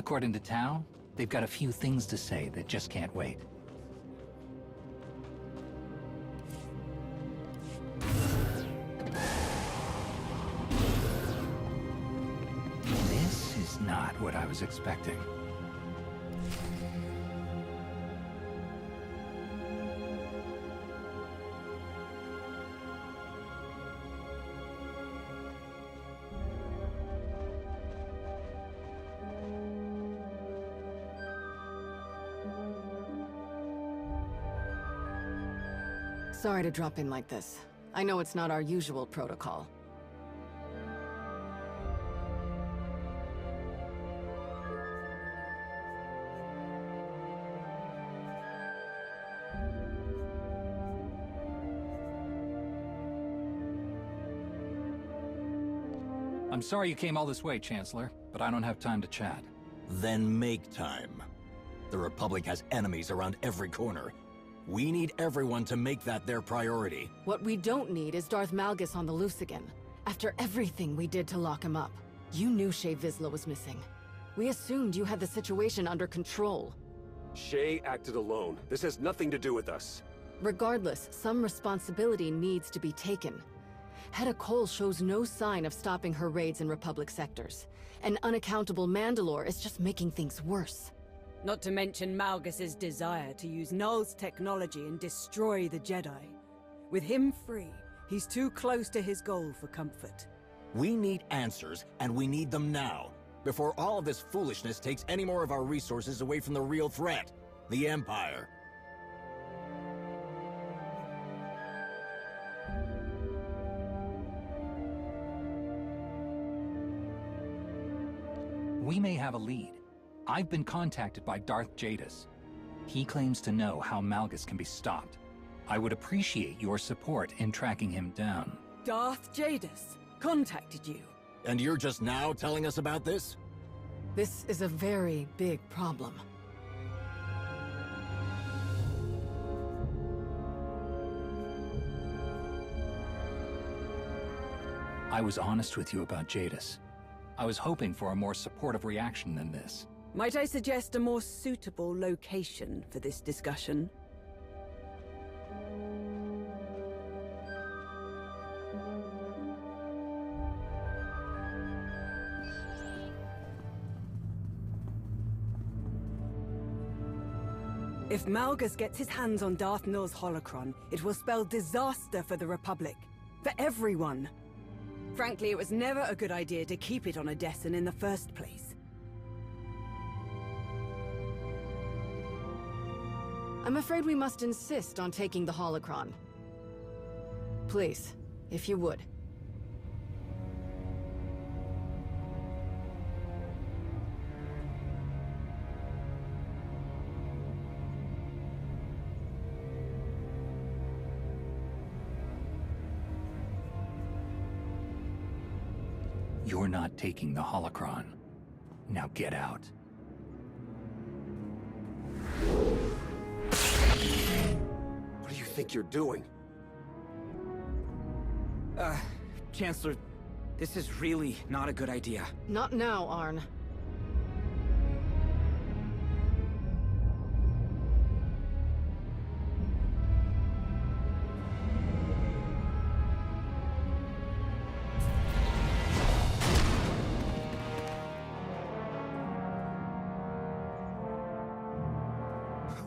According to Tao, they've got a few things to say that just can't wait. This is not what I was expecting. Sorry to drop in like this. I know it's not our usual protocol. I'm sorry you came all this way, Chancellor, but I don't have time to chat. Then make time. The Republic has enemies around every corner. We need everyone to make that their priority. What we don't need is Darth Malgus on the loose again. After everything we did to lock him up, you knew Shay Vizsla was missing. We assumed you had the situation under control. Shay acted alone. This has nothing to do with us. Regardless, some responsibility needs to be taken. Hedda Cole shows no sign of stopping her raids in Republic sectors. An unaccountable Mandalore is just making things worse. Not to mention Malgus's desire to use Null's technology and destroy the Jedi. With him free, he's too close to his goal for comfort. We need answers, and we need them now, before all of this foolishness takes any more of our resources away from the real threat, the Empire. We may have a lead. I've been contacted by Darth Jadis. He claims to know how Malgus can be stopped. I would appreciate your support in tracking him down. Darth Jadis contacted you. And you're just now telling us about this? This is a very big problem. I was honest with you about Jadis. I was hoping for a more supportive reaction than this. Might I suggest a more suitable location for this discussion? If Malgus gets his hands on Darth Null's holocron, it will spell disaster for the Republic. For everyone. Frankly, it was never a good idea to keep it on Odessen in the first place. I'm afraid we must insist on taking the holocron. Please, if you would. You're not taking the holocron. Now get out. What do you think you're doing? Chancellor, this is really not a good idea. Not now, Arn.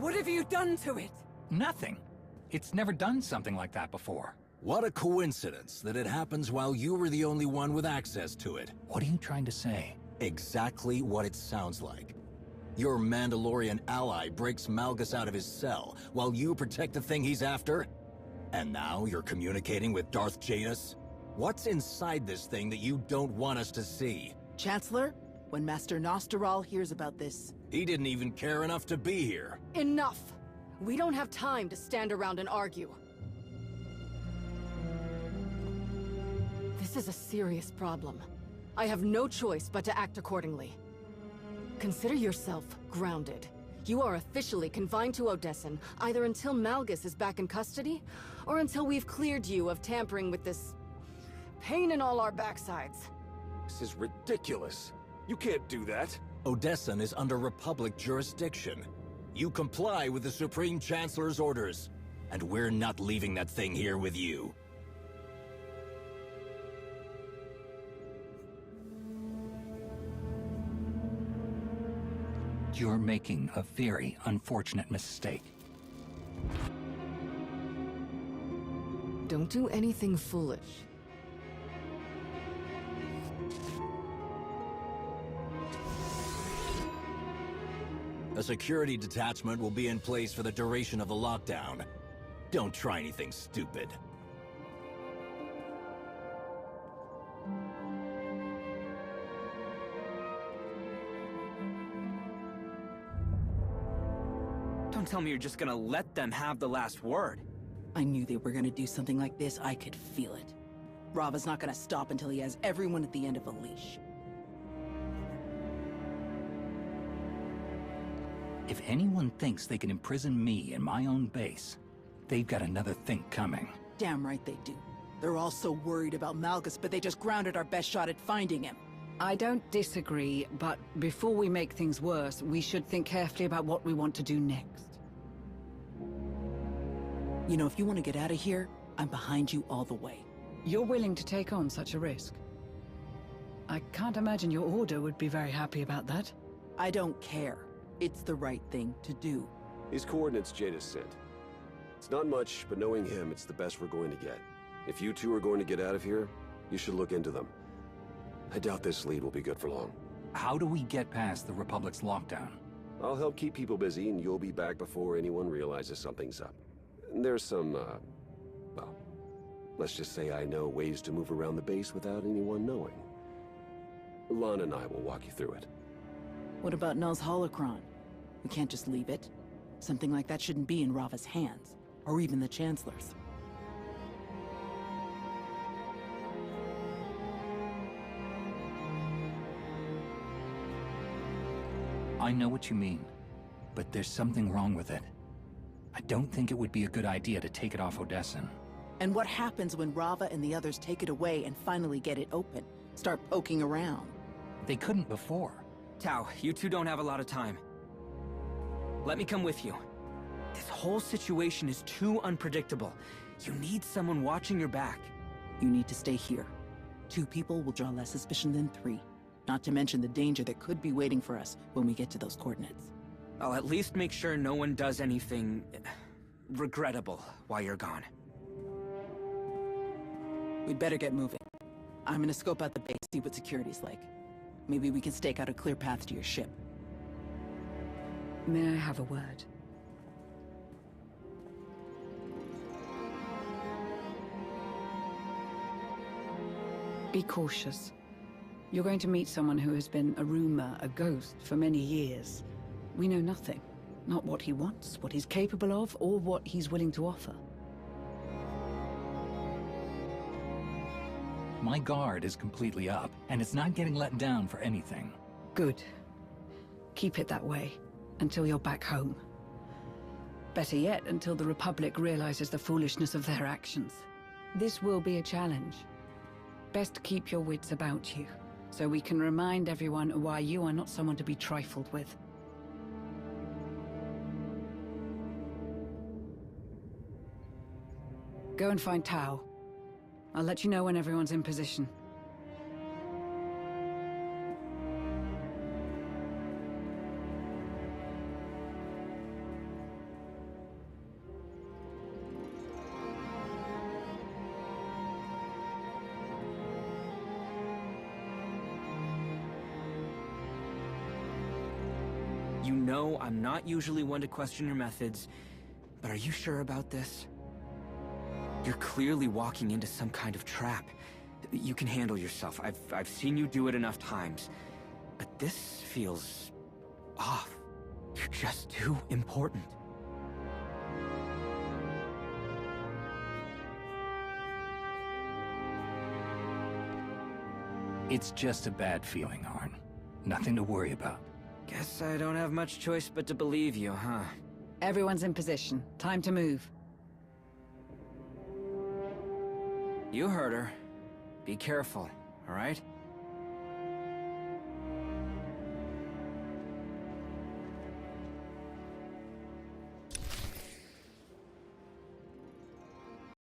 What have you done to it? Nothing. It's never done something like that before. What a coincidence that it happens while you were the only one with access to it. What are you trying to say? Exactly what it sounds like. Your Mandalorian ally breaks Malgus out of his cell, while you protect the thing he's after? And now you're communicating with Darth Jadis? What's inside this thing that you don't want us to see? Chancellor, when Master Nosteral hears about this... He didn't even care enough to be here. Enough! We don't have time to stand around and argue. This is a serious problem. I have no choice but to act accordingly. Consider yourself grounded. You are officially confined to Odessen, either until Malgus is back in custody, or until we've cleared you of tampering with this... pain in all our backsides. This is ridiculous. You can't do that. Odessan is under Republic jurisdiction. You comply with the Supreme Chancellor's orders, and we're not leaving that thing here with you. You're making a very unfortunate mistake. Don't do anything foolish. A security detachment will be in place for the duration of the lockdown. Don't try anything stupid. Don't tell me you're just gonna let them have the last word. I knew they were gonna do something like this. I could feel it. Rava's not gonna stop until he has everyone at the end of a leash. If anyone thinks they can imprison me in my own base, they've got another think coming. Damn right they do. They're all so worried about Malgus, but they just grounded our best shot at finding him. I don't disagree, but before we make things worse, we should think carefully about what we want to do next. You know, if you want to get out of here, I'm behind you all the way. You're willing to take on such a risk? I can't imagine your order would be very happy about that. I don't care. It's the right thing to do. These coordinates Jada sent. It's not much, but knowing him, it's the best we're going to get. If you two are going to get out of here, you should look into them. I doubt this lead will be good for long. How do we get past the Republic's lockdown? I'll help keep people busy, and you'll be back before anyone realizes something's up. There's some, well, let's just say I know ways to move around the base without anyone knowing. Lana and I will walk you through it. What about Null's holocron? We can't just leave it. Something like that shouldn't be in Rava's hands, or even the Chancellor's. I know what you mean, but there's something wrong with it. I don't think it would be a good idea to take it off Odessan. And what happens when Rava and the others take it away and finally get it open? Start poking around. They couldn't before. Tao, you two don't have a lot of time. Let me come with you. This whole situation is too unpredictable. You need someone watching your back. You need to stay here. 2 people will draw less suspicion than 3. Not to mention the danger that could be waiting for us when we get to those coordinates. I'll at least make sure no one does anything regrettable while you're gone. We'd better get moving. I'm gonna scope out the base, see what security's like. Maybe we can stake out a clear path to your ship. May I have a word? Be cautious. You're going to meet someone who has been a rumor, a ghost, for many years. We know nothing. Not what he wants, what he's capable of, or what he's willing to offer. My guard is completely up, and it's not getting let down for anything. Good. Keep it that way, until you're back home. Better yet, until the Republic realizes the foolishness of their actions. This will be a challenge. Best keep your wits about you, so we can remind everyone why you are not someone to be trifled with. Go and find Tao. I'll let you know when everyone's in position. You know I'm not usually one to question your methods, but are you sure about this? You're clearly walking into some kind of trap. You can handle yourself. I've seen you do it enough times. But this feels off. You're just too important. It's just a bad feeling, Arn. Nothing to worry about. Guess I don't have much choice but to believe you, huh? Everyone's in position. Time to move. You heard her. Be careful, all right?